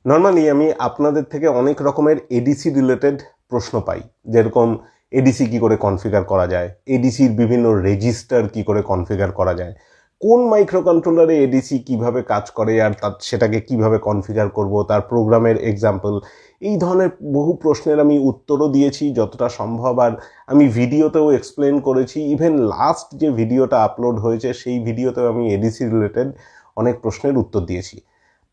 Normally আমি আপনাদের থেকে অনেক রকমের এডিসি রিলেটেড প্রশ্ন পাই, যেরকম এডিসি কি করে কনফিগার করা যায়, এডিসির বিভিন্ন রেজিস্টার কি করে কনফিগার করা যায়, কোন মাইক্রো কন্ট্রোলারে এডিসি কিভাবে কাজ করে আর সেটাকে কিভাবে কনফিগার করব, তার প্রোগ্রামের এক্সাম্পল। এই ধরনের বহু প্রশ্নের আমি উত্তরও দিয়েছি যতটা সম্ভব, আর আমি ভিডিওতেও এক্সপ্লেন করেছি। ইভেন লাস্ট যে ভিডিওটা আপলোড হয়েছে সেই ভিডিওতেও আমি এডিসি রিলেটেড অনেক প্রশ্নের উত্তর দিয়েছি।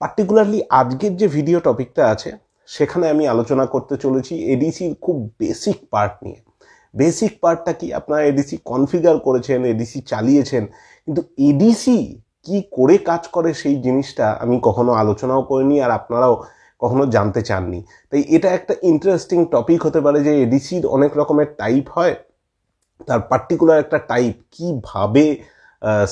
পার্টিকুলারলি আজকের যে ভিডিও টপিকটা আছে সেখানে আমি আলোচনা করতে চলেছি এডিসির খুব বেসিক পার্ট নিয়ে। বেসিক পার্টটা কি, আপনারা এডিসি কনফিগার করেছেন, এডিসি চালিয়েছেন, কিন্তু এডিসি কি করে কাজ করে সেই জিনিসটা আমি কখনো আলোচনাও করিনি, আর আপনারাও কখনো জানতে চাননি। তাই এটা একটা ইন্টারেস্টিং টপিক হতে পারে যে এডিসির অনেক রকমের টাইপ হয়, তার পার্টিকুলার একটা টাইপ কিভাবে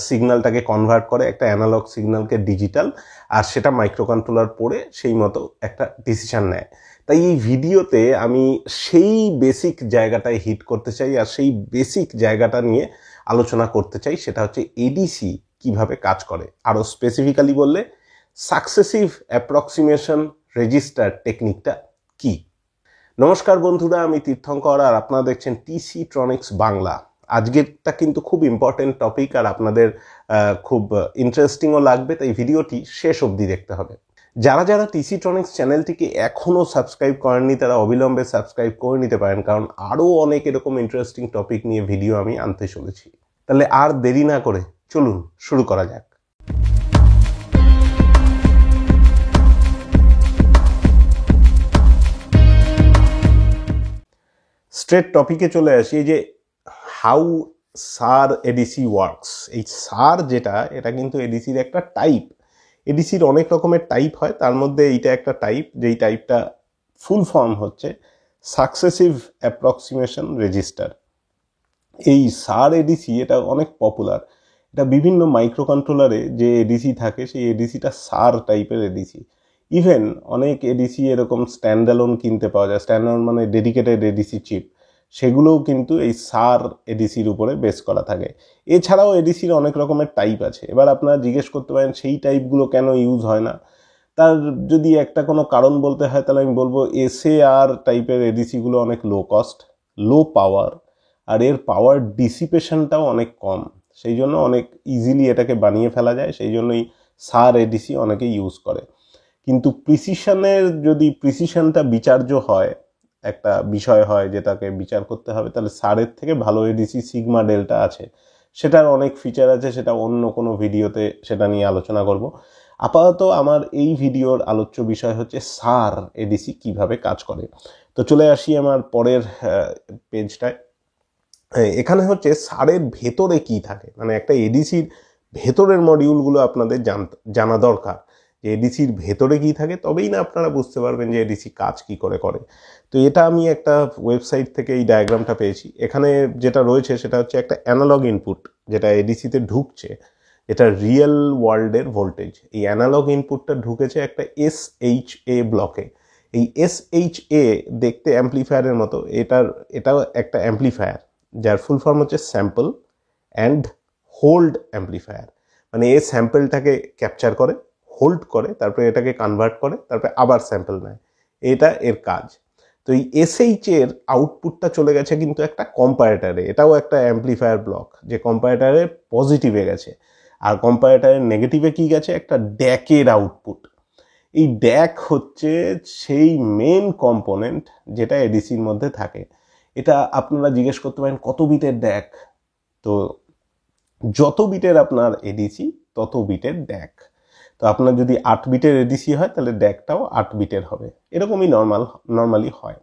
সিগন্যালটাকে কনভার্ট করে একটা অ্যানালগ সিগন্যালকে ডিজিটাল, আর সেটা মাইক্রো কন্ট্রোলার পড়ে সেই মতো একটা ডিসিশন নেয়। তাই এই ভিডিওতে আমি সেই বেসিক জায়গাটায় হিট করতে চাই, আর সেই বেসিক জায়গাটা নিয়ে আলোচনা করতে চাই। সেটা হচ্ছে এডিসি কিভাবে কাজ করে, আরও স্পেসিফিক্যালি বললে সাকসেসিভ অ্যাপ্রক্সিমেশন রেজিস্টার টেকনিকটা কি। নমস্কার বন্ধুরা, আমি তীর্থঙ্কর আর আপনারা দেখছেন টিসি ট্রনিক্স বাংলা। আজকেরটা কিন্তু খুব ইম্পর্টেন্ট টপিক, আর আপনাদের খুব ইন্টারেস্টিংও লাগবে, তাই ভিডিওটি শেষ অবধি দেখতে হবে। যারা যারা টিসি ট্রনিক্স চ্যানেলটিকে এখনও সাবস্ক্রাইব করেননি তারা অবিলম্বে সাবস্ক্রাইব করে নিতে পারেন, কারণ আরও অনেক এরকম ইন্টারেস্টিং টপিক নিয়ে ভিডিও আমি আনতে চলেছি। তাহলে আর দেরি না করে চলুন শুরু করা যাক। স্ট্রেট টপিকে চলে আসি যে হাউ সার এডিসি ওয়ার্কস। এই সার যেটা, এটা কিন্তু এডিসির একটা টাইপ। এডিসির অনেক রকমের টাইপ হয়, তার মধ্যে এইটা একটা টাইপ, যেই টাইপটা ফুল ফর্ম হচ্ছে সাকসেসিভ অ্যাপ্রক্সিমেশন রেজিস্টার। এই সার এডিসি এটা অনেক পপুলার। এটা বিভিন্ন মাইক্রো কন্ট্রোলারে যে এডিসি থাকে সেই এডিসিটা সার টাইপের এডিসি। ইভেন অনেক এডিসি এরকম স্ট্যান্ডঅ্যালোন কিনতে পাওয়া যায়, স্ট্যান্ডঅ্যালোন মানে ডেডিকেটেড এডিসি চিপ, সেগুলোও কিন্তু এই সার এডিসির উপরে বেস করা থাকে। এছাড়াও এডিসির অনেক রকমের টাইপ আছে। এবার আপনারা জিজ্ঞেস করতে পারেন সেই টাইপগুলো কেন ইউজ হয় না। তার যদি একটা কোনো কারণ বলতে হয় তাহলে আমি বলবো এসএআর টাইপের এডিসিগুলো অনেক লো কস্ট, লো পাওয়ার, আর এর পাওয়ার ডিসিপেশনটাও অনেক কম। সেই জন্য অনেক ইজিলি এটাকে বানিয়ে ফেলা যায়, সেই জন্যই সার এডিসি অনেকে ইউজ করে। কিন্তু যদি প্রিসিশনটা বিচার্য হয়, একটা বিষয় হয় যেটাকে বিচার করতে হবে, তাহলে সারের থেকে ভালো এডিসি সিগমা ডেল্টা আছে। সেটার অনেক ফিচার আছে, সেটা অন্য কোনো ভিডিওতে সেটা নিয়ে আলোচনা করব। আপাতত আমার এই ভিডিওর আলোচ্য বিষয় হচ্ছে সার এডিসি কিভাবে কাজ করে। তো চলে আসি আমার পরের পেজটায়। এখানে হচ্ছে সারের ভেতরে কি থাকে, মানে একটা এডিসির ভেতরের মডিউলগুলো আপনাদের জানা দরকার, যে এডিসির ভেতরে কি থাকে, তবেই না আপনারা বুঝতে পারবেন যে এডিসি কাজ কি করে করে। তো এটা আমি একটা ওয়েবসাইট থেকে এই ডায়াগ্রামটা পেয়েছি। এখানে যেটা রয়েছে সেটা হচ্ছে একটা অ্যানালগ ইনপুট যেটা এডিসিতে ঢুকছে, এটা রিয়েল ওয়ার্ল্ডের ভোল্টেজ। এই অ্যানালগ ইনপুটটা ঢুকেছে একটা SHA ব্লকে। এই SHA দেখতে অ্যাম্পলিফায়ারের মতো, এটাও একটা অ্যাম্পলিফায়ার, যার ফুল ফর্ম হচ্ছে স্যাম্পল অ্যান্ড হোল্ড অ্যাম্পলিফায়ার। মানে এ স্যাম্পলটাকে ক্যাপচার করে, হোল্ড করে, তারপরে এটাকে কনভার্ট করে, তারপরে আবার স্যাম্পল নেয়। এটা এর কাজ। তো এই SH এর আউটপুটটা চলে গেছে কিন্তু একটা কম্পারেটারে। এটাও একটা অ্যাম্পলিফায়ার ব্লক, যে কম্পারেটারে পজিটিভে গেছে, আর কম্পারেটারের নেগেটিভে কি গেছে, একটা ড্যাকের আউটপুট। এই ড্যাক হচ্ছে সেই মেন কম্পোনেন্ট যেটা এডিসির মধ্যে থাকে। এটা আপনারা জিজ্ঞেস করতে পারেন কত বিটের ড্যাক। তো যত বিটের আপনার এডিসি তত বিটের ড্যাক। তো আপনার যদি 8 বিটের এডিসি হয় তাহলে ড্যাকটাও 8 বিটের হবে, এরকমই নর্মালি হয়।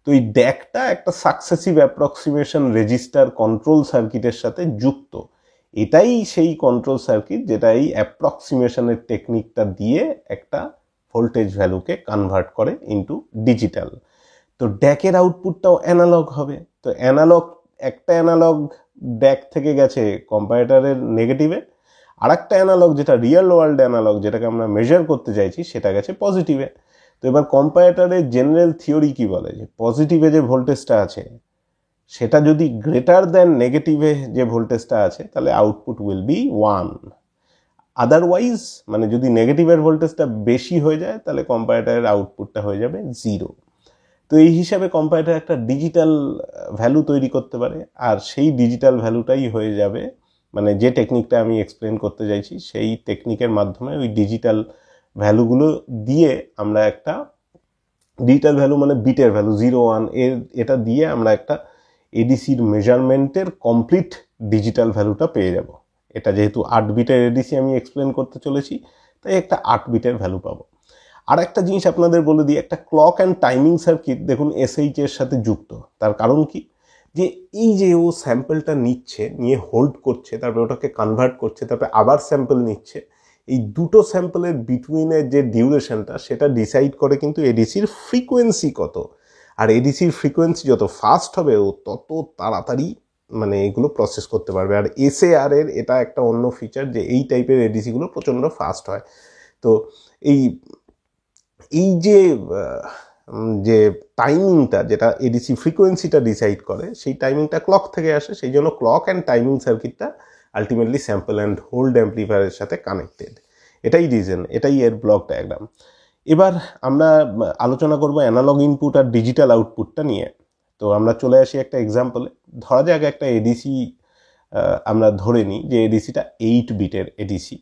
তো এই ড্যাকটা একটা সাকসেসিভ অ্যাপ্রক্সিমেশন রেজিস্টার কন্ট্রোল সার্কিটের সাথে যুক্ত। এটাই সেই কন্ট্রোল সার্কিট যেটা এই অ্যাপ্রক্সিমেশনের টেকনিকটা দিয়ে একটা ভোল্টেজ ভ্যালুকে কনভার্ট করে ইনটু ডিজিটাল। তো ড্যাকের আউটপুটটাও অ্যানালগ হবে। তো একটা অ্যানালগ ড্যাক থেকে গেছে কম্পারেটারের নেগেটিভে, আর একটা অ্যানালগ যেটা রিয়েল ওয়ার্ল্ড অ্যানালগ, যেটাকে আমরা মেজার করতে চাইছি, সেটা গেছে পজিটিভে। তো এবার কম্পারেটারের জেনারেল থিওরি কি বলে, যে পজিটিভে যে ভোল্টেজটা আছে সেটা যদি গ্রেটার দ্যান নেগেটিভে যে ভোল্টেজটা আছে তাহলে আউটপুট উইল বি 1, আদারওয়াইজ মানে যদি নেগেটিভের ভোল্টেজটা বেশি হয়ে যায় তাহলে কম্পারেটরের আউটপুটটা হয়ে যাবে 0। তো এই হিসাবে কম্পারেটর একটা ডিজিটাল ভ্যালু তৈরি করতে পারে, আর সেই ডিজিটাল ভ্যালুটাই হয়ে যাবে মানে যে টেকনিকটা আমি এক্সপ্লেন করতে চাইছি সেই টেকনিকের মাধ্যমে ওই ডিজিটাল ভ্যালুগুলো দিয়ে আমরা একটা ডিজিটাল ভ্যালু মানে বিটের ভ্যালু 0 1 এটা দিয়ে আমরা একটা এডিসির মেজারমেন্টের কমপ্লিট ডিজিটাল ভ্যালুটা পেয়ে যাব। এটা যেহেতু 8 বিটের এডিসি আমি এক্সপ্লেন করতে চলেছি, তাই একটা 8 বিটের ভ্যালু পাবো। আর একটা জিনিস আপনাদের বলে দিই, একটা ক্লক অ্যান্ড টাইমিং সার্কিট দেখুন এসএইচ এর সাথে যুক্ত। তার কারণ কি, যে এই যে ও স্যাম্পলটা নিচ্ছে, নিয়ে হোল্ড করছে, তারপরে ওটাকে কনভার্ট করছে, তারপরে আবার স্যাম্পল নিচ্ছে, এই দুটো স্যাম্পলের বিটুইনের যে ডিউরেশনটা সেটা ডিসাইড করে কিন্তু এডিসির ফ্রিকোয়েন্সি কত। আর এডিসির ফ্রিকোয়েন্সি যত ফাস্ট হবে ও তত তাড়াতাড়ি মানে এগুলো প্রসেস করতে পারবে। আর এসএআর এর এটা একটা অন্য ফিচার যে এই টাইপের এডিসিগুলো প্রচণ্ড ফাস্ট হয়। তো এই যে টাইমিংটা যেটা এডিসি ফ্রিকোয়েন্সিটা ডিসাইড করে সেই টাইমিংটা ক্লক থেকে আসে, সেই জন্য ক্লক অ্যান্ড টাইমিং সার্কিটটা আলটিমেটলি স্যাম্পল অ্যান্ড হোল্ড অ্যাম্প্লিফায়ারের সাথে কানেক্টেড। এটাই রিজন, এটাই এর ব্লক ডায়াগ্রাম। এবার আমরা আলোচনা করব অ্যানালগ ইনপুট আর ডিজিটাল আউটপুটটা নিয়ে। তো আমরা চলে আসি একটা এক্সাম্পলে। ধরা যাক একটা এডিসি আমরা ধরে নিই যে এডিসিটা 8 বিটের এডিসি,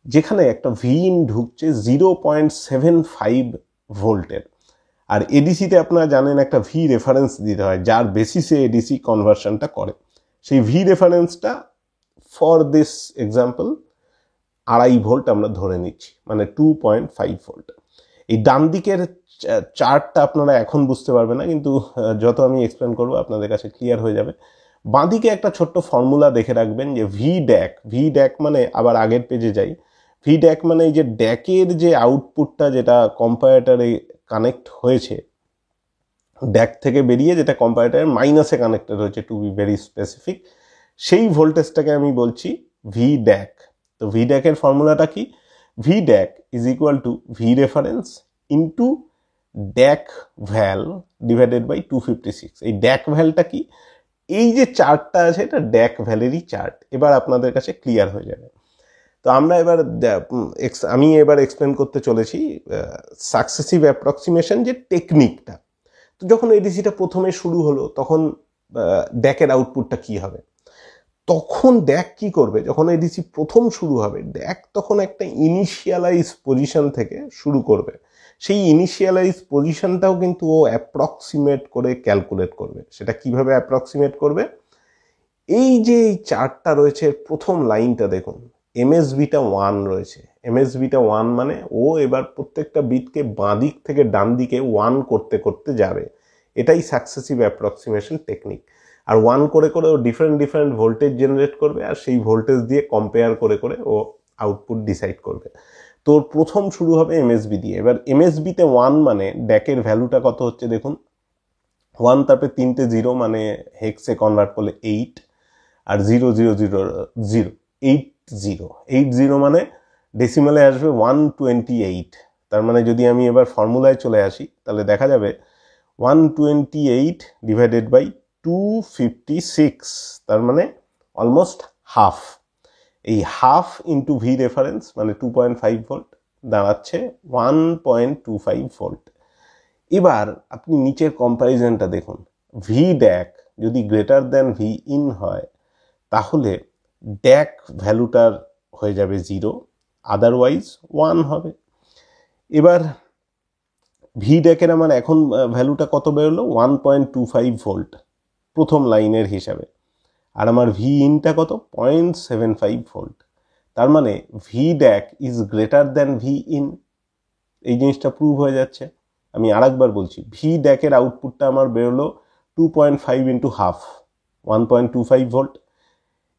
যেখানে একটা ভিইন ঢুকছে 0.75 ভোল্টের। আর এডিসিতে আপনারা জানেন একটা ভি রেফারেন্স দিতে হয় যার বেসিসে এডিসি কনভার্সনটা করে। সেই ভি রেফারেন্সটা ফর দিস এক্সাম্পল 2.5 ভোল্ট আমরা ধরে নিচ্ছি, মানে 2.5 ভোল্ট। এই ডান দিকের চার্টটা আপনারা এখন বুঝতে পারবেন না, কিন্তু যত আমি এক্সপ্লেন করবো আপনাদের কাছে ক্লিয়ার হয়ে যাবে। বাঁদিকে একটা ছোট্ট ফর্মুলা দেখে রাখবেন যে ভি ড্যাক মানে, আবার আগের পেজে যাই, ভি ড্যাক মানে এই যে ড্যাকের যে আউটপুটটা যেটা কম্পারেটরে কানেক্ট হয়েছে, ড্যাক থেকে বেরিয়ে যেটা কম্পারেটরের মাইনাসে কানেক্টেড হয়েছে টু বি ভেরি স্পেসিফিক, সেই ভোল্টেজটাকে আমি বলছি ভি ড্যাক। তো ভি ড্যাকের ফর্মুলাটা কি, V DAC is equal to V reference into DAC val divided by 256। এই ড্যাক ভ্যালটা কি, এই যে চার্টটা আছে এটা ড্যাক ভ্যালেরই চার্ট। এবার আপনাদের কাছে ক্লিয়ার হয়ে যাবে। তো আমরা আমি এবার এক্সপ্লেন করতে চলেছি সাকসেসিভ অ্যাপ্রক্সিমেশন যে টেকনিকটা। তো যখন এডিসিটা প্রথমে শুরু হলো তখন ড্যাকের আউটপুটটা কি হবে, তখন ড্যাক কি করবে, যখন এডিসি প্রথম শুরু হবে ড্যাক তখন একটা ইনিশিয়ালাইজ পজিশন থেকে শুরু করবে। সেই ইনিশিয়ালাইজ পজিশনটাও কিন্তু ও অ্যাপ্রক্সিমেট করে ক্যালকুলেট করবে। সেটা কিভাবে অ্যাপ্রক্সিমেট করবে, এই যে এই চার্টটা রয়েছে প্রথম লাইনটা দেখুন, এমএসবিটা 1 রয়েছে। এমএসবিটা 1 মানে ও এবার প্রত্যেকটা বিটকে বাঁ দিক থেকে ডান দিকে 1 করতে করতে যাবে। এটাই সাকসেসিভ অ্যাপ্রক্সিমেশন টেকনিক। আর 1 করে করে ও ডিফারেন্ট ভোল্টেজ জেনারেট করবে, আর সেই ভোল্টেজ দিয়ে কম্পেয়ার করে করে ও আউটপুট ডিসাইড করবে। তোর প্রথম শুরু হবে এমএসবি দিয়ে। এবার এমএসবিতে 1 মানে ড্যাকের ভ্যালুটা কত হচ্ছে দেখুন, 1 তারপরে 3টে 0 মানে হেক্সে কনভার্ট করলে 8, আর 0 0 0 0 80 মানে ডেসিমালে আসবে 128। তার মানে যদি আমি এবার ফর্মুলায় চলে আসি তাহলে দেখা যাবে 128 ডিভাইডেড বাই 256, তার মানে অলমোস্ট হাফ। এই হাফ ইন্টু ভি রেফারেন্স মানে 2.5 ভোল্ট দাঁড়াচ্ছে 1.25 ভোল্ট। এবার আপনি নিচের কম্প্যারিজনটা দেখুন, ভি ড্যাক যদি গ্রেটার দ্যান ভি ইন হয় তাহলে ড্যাক ভ্যালুটার হয়ে যাবে 0, আদারওয়াইজ 1 হবে। এবার ভি ড্যাকের আমার এখন ভ্যালুটা কত বেরোলো, 1.25 ভোল্ট প্রথম লাইনের হিসাবে, আর আমার ভি ইনটা কত 0.75 ভোল্ট। তার মানে V DAC is greater than V in. এই জিনিসটা প্রুভ হয়ে যাচ্ছে। আমি আরেকবার বলছি, ভি ড্যাকের আউটপুটটা আমার বেরোলো 2.5 into half 1.25 volt.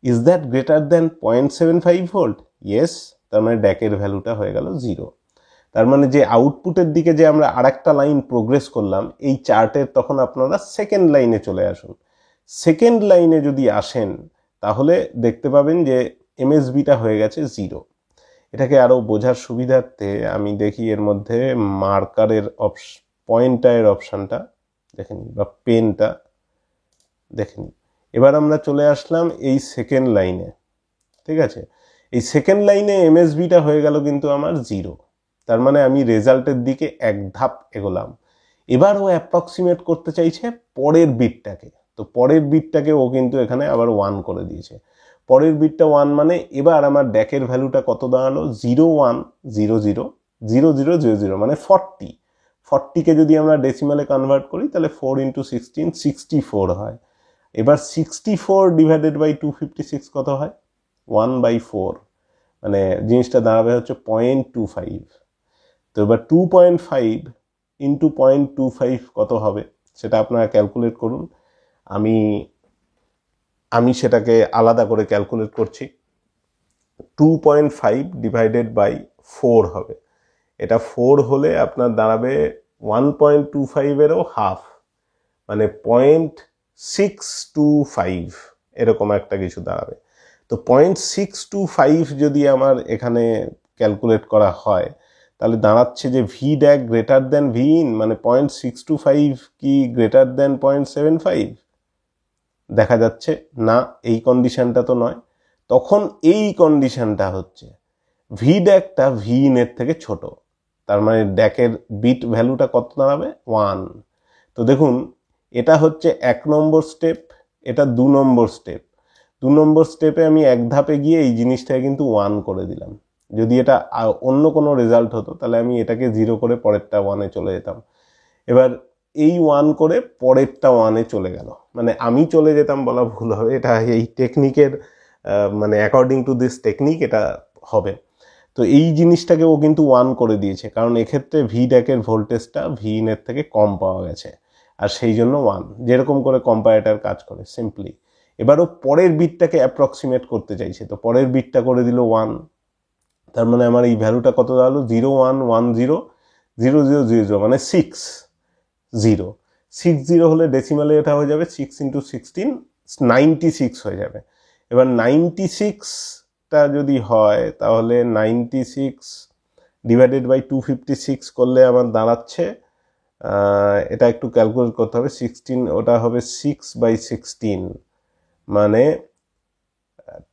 Is that greater than 0.75 volt? Yes. তার মানে ড্যাকের ভ্যালুটা হয়ে গেল 0। তার মানে যে আউটপুটের দিকে যে আমরা আরেকটা লাইন প্রোগ্রেস করলাম এই চার্টের, তখন আপনারা সেকেন্ড লাইনে চলে আসুন। সেকেন্ড লাইনে যদি আসেন তাহলে দেখতে পাবেন যে এমএসবিটা হয়ে গেছে 0। এটাকে আরও বোঝার সুবিধার্থে আমি দেখি এর মধ্যে মার্কারের পয়েন্টারের অপশানটা দেখে নিই, বা পেনটা দেখে নিই। এবার আমরা চলে আসলাম এই সেকেন্ড লাইনে, ঠিক আছে। এই সেকেন্ড লাইনে এমএসবিটা হয়ে গেল কিন্তু আমার 0, তার মানে আমি রেজাল্টের দিকে এক ধাপ এগোলাম। এবার ও অ্যাপ্রক্সিমেট করতে চাইছে পরের বিটটাকে, তো পরের বিটটাকে ও কিন্তু এখানে আবার 1 করে দিয়েছে। পরের বিটটা 1 মানে এবার আমার ড্যাকের ভ্যালুটা কত দাঁড়ালো, 0 1 0 0 0 0 0 0 মানে 40। 40কে যদি আমরা ডেসিমালে কনভার্ট করি তাহলে 4 × 16 64 হয়। এবার 64 ডিভাইডেড বাই 256 কত হয়, 1/4, মানে জিনিসটা দাঁড়াবে হচ্ছে 0.25। তো এবার 2.5 × 0.25 কত হবে সেটা আপনারা ক্যালকুলেট করুন। আমি সেটাকে আলাদা করে ক্যালকুলেট করছি। 2.5 ডিভাইডেড বাই 4 হবে, এটা 4 হলে আপনার দাঁড়াবে 1.25-এরও হাফ, মানে 0.625 এরকম একটা কিছু দাঁড়াবে। তো 0.625 যদি আমার এখানে ক্যালকুলেট করা হয় তাহলে দাঁড়াচ্ছে যে V DAC greater than V in, মানে 0.625 কি গ্রেটার দ্যান 0.75? দেখা যাচ্ছে না, এই কন্ডিশনটা তো নয়। তখন এই কন্ডিশনটা হচ্ছে ভি ড্যাকটা ভি ইনের থেকে ছোট, তার মানে ড্যাকের বিট ভ্যালুটা কত দাঁড়াবে, 1। তো দেখুন এটা হচ্ছে 1 নম্বর স্টেপ, এটা 2 নম্বর স্টেপ। 2 নম্বর স্টেপে আমি এক ধাপে গিয়ে এই জিনিসটাকে কিন্তু 1 করে দিলাম। যদি এটা অন্য কোনো রেজাল্ট হতো তাহলে আমি এটাকে 0 করে পরেরটা 1-এ চলে যেতাম। এবার এই 1 করে পরেরটা 1-এ চলে গেল, মানে আমি চলে যেতাম বলা ভুল হবে, এটা এই টেকনিকের মানে অ্যাকর্ডিং টু দিস টেকনিক এটা হবে। তো এই জিনিসটাকে ও কিন্তু 1 করে দিয়েছে, কারণ এক্ষেত্রে ভি ড্যাকের ভোল্টেজটা ভি ইনের থেকে কম পাওয়া গেছে, আর সেই জন্য 1, যেরকম করে কম্পারেটর কাজ করে সিম্পলি। এবার ও পরের বিটটাকে অ্যাপ্রক্সিমেট করতে চাইছে, তো পরের বিটটা করে দিল 1, তার মানে আমার এই ভ্যালুটা কত দাঁড়ালো, 0 1 1 0 0 0 0 0 মানে 6 0 6 0 হলে ডেসিমালে এটা হয়ে যাবে 6 × 16 96 হয়ে যাবে। এবার 96টা যদি হয় তাহলে 96 ডিভাইডেড বাই 256 করলে আমার দাঁড়াচ্ছে, এটা একটু ক্যালকুলেট করতে হবে, 16 ওটা হবে 6/16, মানে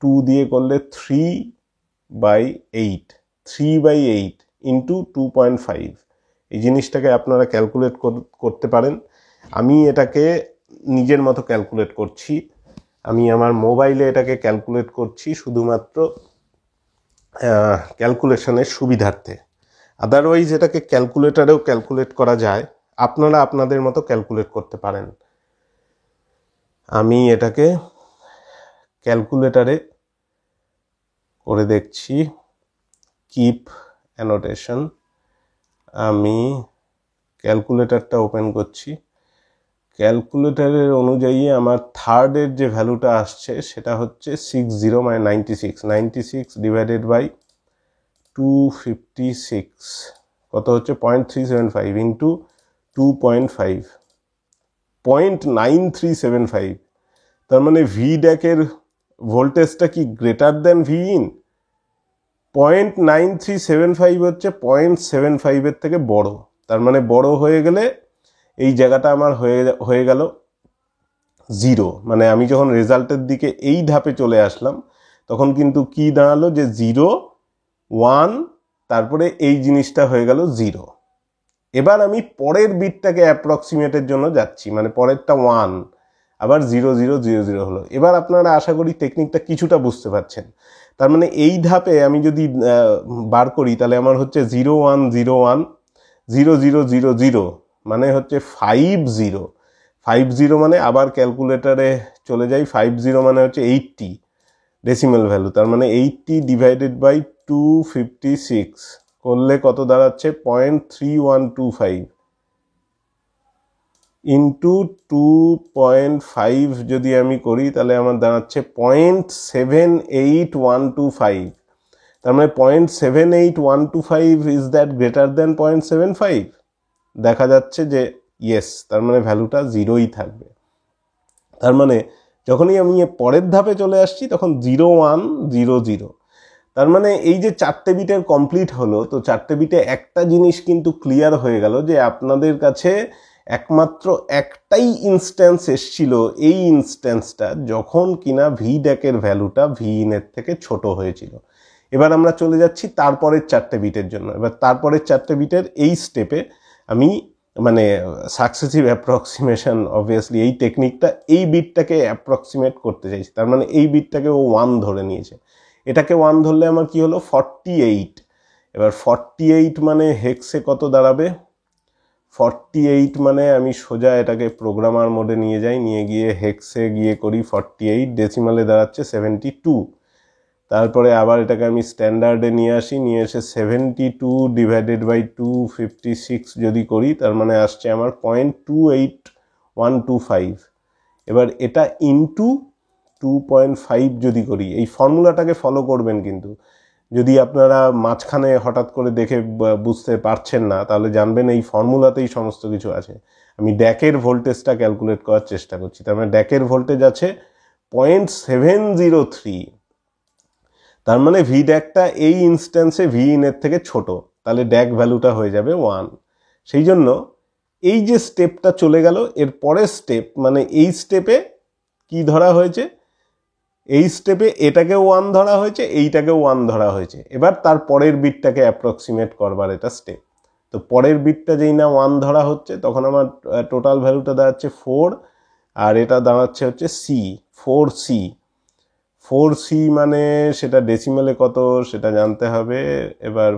2 দিয়ে করলে 3/8 3/8 ইন্টু 2.5। এই জিনিসটাকে আপনারা ক্যালকুলেট করতে পারেন। আমি এটাকে নিজের মতো ক্যালকুলেট করছি, আমি আমার মোবাইলে এটাকে ক্যালকুলেট করছি শুধুমাত্র ক্যালকুলেশনের সুবিধার্থে। আদারওয়াইজ এটাকে ক্যালকুলেটারেও ক্যালকুলেট করা যায়, আপনারা আপনাদের মতো ক্যালকুলেট করতে পারেন। আমি এটাকে ক্যালকুলেটারে করে দেখছি, কিপ অ্যানোটেশন। আমি ক্যালকুলেটারটা ওপেন করছি। ক্যালকুলেটারের অনুযায়ী আমার থার্ডের যে ভ্যালুটা আসছে সেটা হচ্ছে 60 মানে 96 ডিভাইডেড বাই 256 কত হচ্ছে 0.375 ইন্টু 2.5 0.9375। তার মানে ভি ড্যাকের ভোল্টেজটা কি গ্রেটার দ্যান ভি ইন, 0.9375 হচ্ছে 0.75-এর থেকে বড়। তার মানে বড় হয়ে গেলে এই জায়গাটা আমার হয়ে গেল 0, মানে আমি যখন রেজাল্টের দিকে এই ধাপে চলে আসলাম তখন কিন্তু কি দাঁড়ালো যে 0 1, তারপরে এই জিনিসটা হয়ে গেল 0। এবার আমি পরের বিটটাকে অ্যাপ্রক্সিমেটের জন্য যাচ্ছি, মানে পরেরটা 1 আবার 0 0 0 0 হলো। এবার আপনারা আশা করি টেকনিকটা কিছুটা বুঝতে পারছেন। তার মানে এই ধাপে আমি যদি বার করি তাহলে আমার হচ্ছে 0 1 0 1 0 0 0 0, মানে হচ্ছে 50 মানে আবার ক্যালকুলেটারে চলে যাই, 50 মানে হচ্ছে 80 ডেসিমাল ভ্যালু, তার মানে 80 ডিভাইডেড বাই 256 করলে কত দাঁড়াচ্ছে 0.3125 ইন্টু 2.5 যদি আমি করি তাহলে আমার দাঁড়াচ্ছে 0.78125। তার মানে 0.78125 ইজ দ্যাট গ্রেটার দ্যান 0.75? দেখা যাচ্ছে যে ইয়েস, তার মানে ভ্যালুটা 0ই থাকবে। তার মানে যখনই আমি পরের ধাপে চলে আসছি তখন 0 1 0 0, তার মানে এই যে 4টে বিটের কমপ্লিট হলো, তো 4টে বিটে একটা জিনিস কিন্তু ক্লিয়ার হয়ে গেল যে আপনাদের কাছে একমাত্র একটাই ইনস্ট্যান্স এসছিল, এই ইনস্ট্যান্সটা যখন কিনা ভি ড্যাকের ভ্যালুটা ভি ইনের থেকে ছোট হয়েছিল। এবার আমরা চলে যাচ্ছি তারপরের 4টে বিটের জন্য। এবার তারপরের 4টে বিটের এই স্টেপে আমি মানে সাকসেসিভ অ্যাপ্রক্সিমেশন অবভিয়াসলি এই টেকনিকটা এই বিটটাকে অ্যাপ্রক্সিমেট করতে চাইছি। তার মানে এই বিটটাকে ও 1 ধরে নিয়েছে, এটাকে 1 ধরলে আমার কি হলো 48। এবার 48 মানে হেক্সে কত দাঁড়াবে? 48 মানে আমি সোজা এটাকে প্রোগ্রামার মোডে নিয়ে যাই, নিয়ে গিয়ে হেক্সে গিয়ে করি 48, ডেসিমালে দাঁড়াচ্ছে 72। তারপরে আবার এটাকে আমি স্ট্যান্ডার্ডে নিয়ে আসি, নিয়ে এসে 72 ডিভাইডেড বাই 256 যদি করি তার মানে আসছে আমার 0.28125। এবার এটা ইন্টু 2.5 যদি করি, এই ফর্মুলাটাকে ফলো করবেন কিন্তু। যদি আপনারা মাঝখানে হঠাৎ করে দেখে বুঝতে পারছেন না তাহলে জানবেন এই ফর্মুলাতেই সমস্ত কিছু আছে। আমি ড্যাকের ভোল্টেজটা ক্যালকুলেট করার চেষ্টা করছি, তার মানে ড্যাকের ভোল্টেজ আছে 0.703। তার মানে ভি ড্যাকটা এই ইনস্ট্যান্সে ভি ইনের থেকে ছোট, তাহলে ড্যাক ভ্যালুটা হয়ে যাবে 1। সেই জন্য এই যে স্টেপটা চলে গেল, এর পরের স্টেপ মানে এই স্টেপে কি ধরা হয়েছে, এই স্টেপে এটাকেও 1 ধরা হয়েছে, এইটাকেও 1 ধরা হয়েছে। এবার তার পরের বিটটাকে অ্যাপ্রক্সিমেট করবার এটা স্টেপ। তো পরের বিটটা যেই না 1 ধরা হচ্ছে তখন আমার টোটাল ভ্যালুটা দাঁড়াচ্ছে 4, আর এটা দাঁড়াচ্ছে হচ্ছে সি, 4C। 4C মানে সেটা ডেসিমেলে কত সেটা জানতে হবে। এবার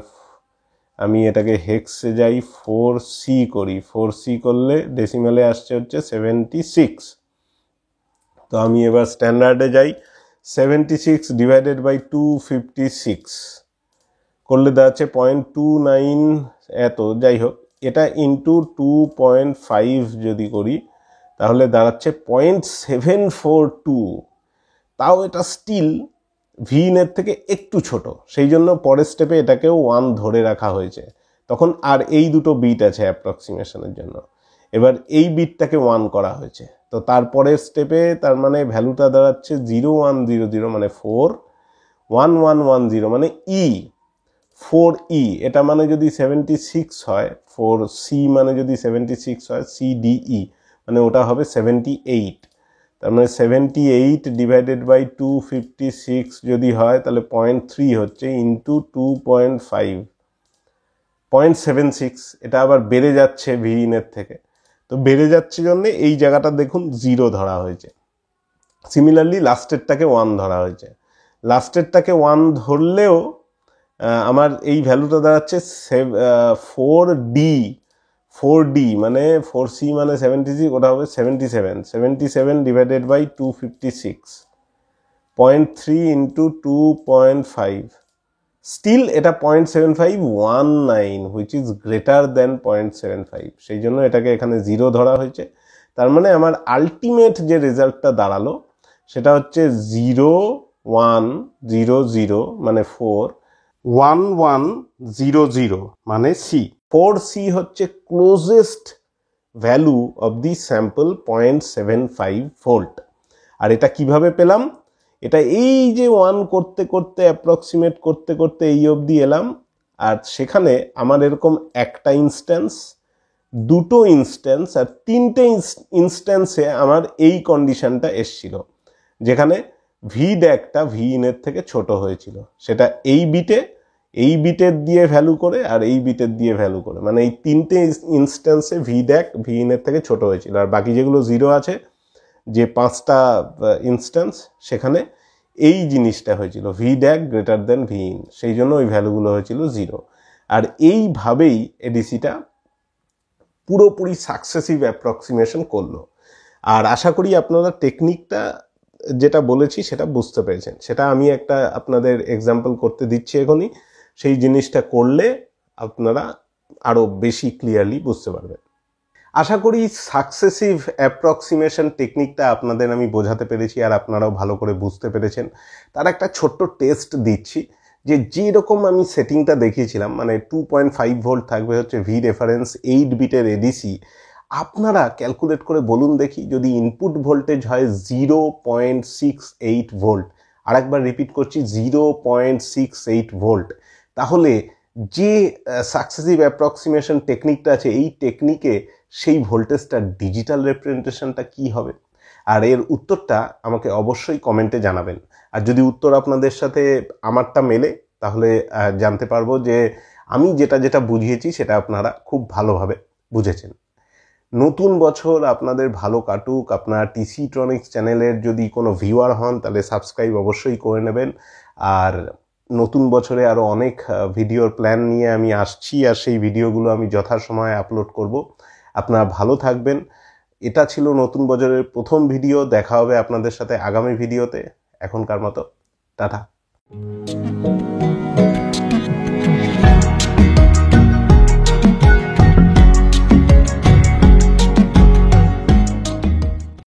আমি এটাকে হেক্সে যাই, 4C করি, 4C করলে ডেসিমেলে আসছে হচ্ছে 76। তো আমি এবার স্ট্যান্ডার্ডে যাই, 76 ডিভাইডেড বাই 256 করলে দাঁড়াচ্ছে 0.29 এত। যাই হোক, এটা ইন্টু 2.5 যদি করি তাহলে দাঁড়াচ্ছে 0.742। তাও এটা স্টিল ভি ইনের থেকে একটু ছোট, সেই জন্য পরের স্টেপে এটাকেও 1 ধরে রাখা হয়েছে। তখন আর এই দুটো বিট আছে অ্যাপ্রক্সিমেশনের জন্য। এবার এই বিটটাকে 1 করা হয়েছে, তো তারপরের স্টেপে তার মানে ভ্যালুটা দাঁড়াচ্ছে 0100 মানে 4, 1110 মানে ই, 4E। এটা মানে যদি 76 হয়, 4C মানে যদি 76 হয়, CDE মানে ওটা হবে 78। তার মানে 78 ডিভাইডেড বাই 256 যদি হয় তাহলে 0.3 হচ্ছে ইন্টু 2.5, 0.76। এটা আবার বেড়ে যাচ্ছে ভি ইনের থেকে, তো বেড়ে যাচ্ছে জন্যে এই জায়গাটা দেখুন 0 ধরা হয়েছে। সিমিলারলি লাস্টেরটাকে 1 ধরা হয়েছে। লাস্টেরটাকে 1 ধরলেও আমার এই ভ্যালুটা দাঁড়াচ্ছে 4D মানে 4C মানে 76, ওটা হবে 77 ডিভাইডেড বাই 256, 0.3 ইন্টু 2.5। স্টিল এটা 0.7519 হুইচ ইজ গ্রেটার দেন 0.75, সেই জন্য এটাকে এখানে 0 ধরা হয়েছে। তার মানে আমার আলটিমেট যে রেজাল্টটা দাঁড়ালো সেটা হচ্ছে 0100 মানে 4, 1100 মানে সি। 4C হচ্ছে closest value of the sample 0.75 volt. আর এটা কিভাবে পেলাম? এটা এই যে 1 করতে করতে অ্যাপ্রক্সিমেট করতে করতে এই অবধি এলাম, আর সেখানে আমার এরকম একটা ইনস্ট্যান্স, দুটো ইনস্ট্যান্স আর তিনটে ইনস্ট্যান্সে আমার এই কন্ডিশনটা এসছিল, যেখানে ভি ড্যাকটা ভি ইনের থেকে ছোট হয়েছিল। সেটা এই বিটের দিয়ে ভ্যালু করে আর এই বিটের দিয়ে ভ্যালু করে, মানে এই তিনটে ইনস্ট্যান্সে ভি ড্যাক ভি ইনের থেকে ছোট হয়েছিল। আর বাকি যেগুলো 0 আছে, যে 5টা ইনস্ট্যান্স, সেখানে এই জিনিসটা হয়েছিল V DAC greater than V in, সেই জন্য ওই ভ্যালুগুলো হয়েছিল 0। আর এইভাবেই এডিসিটা পুরোপুরি সাকসেসিভ অ্যাপ্রক্সিমেশন করলো। আর আশা করি আপনারা টেকনিকটা যেটা বলেছি সেটা বুঝতে পেরেছেন। সেটা আমি একটা আপনাদের এক্সাম্পল করতে দিচ্ছি এখনই, সেই জিনিসটা করলে আপনারা আরও বেশি ক্লিয়ারলি বুঝতে পারবেন। আশা করি সাকসেসিভ অ্যাপ্রক্সিমেশন টেকনিকটা আপনাদের আমি বোঝাতে পেরেছি আর আপনারাও ভালো করে বুঝতে পেরেছেন। তার একটা ছোট্ট টেস্ট দিচ্ছি, যে যেরকম আমি সেটিংটা দেখিয়েছিলাম, মানে 2.5 ভোল্ট থাকবে হচ্ছে ভি রেফারেন্স 8 বিটের এডিসি। আপনারা ক্যালকুলেট করে বলুন দেখি, যদি ইনপুট ভোল্টেজ হয় 0.68 ভোল্ট, আরেকবার রিপিট করছি 0.68 ভোল্ট, তাহলে যে সাকসেসিভ অ্যাপ্রক্সিমেশন টেকনিকটা আছে এই টেকনিকে সেই ভোল্টেজটার ডিজিটাল রিপ্রেজেন্টেশনটা কি হবে? আর এর উত্তরটা আমাকে অবশ্যই কমেন্টে জানাবেন। আর যদি উত্তর আপনাদের সাথে আমারটা মেলে তাহলে জানতে পারবো যে আমি যেটা যেটা বুঝিয়েছি সেটা আপনারা খুব ভালোভাবে বুঝেছেন। নতুন বছর আপনাদের ভালো কাটুক। আপনার টিসি ট্রনিক্স চ্যানেলের যদি কোনো ভিউয়ার হন তাহলে সাবস্ক্রাইব অবশ্যই করে নেবেন। আর নতুন বছরে আরও অনেক ভিডিওর প্ল্যান নিয়ে আমি আসছি, আর সেই ভিডিওগুলো আমি যথাসময়ে আপলোড করব। আপনারা ভালো থাকবেন। এটা ছিল নতুন বছরের প্রথম ভিডিও। দেখা হবে আপনাদের সাথে আগামী ভিডিওতে। এখনকার মতো টাটা।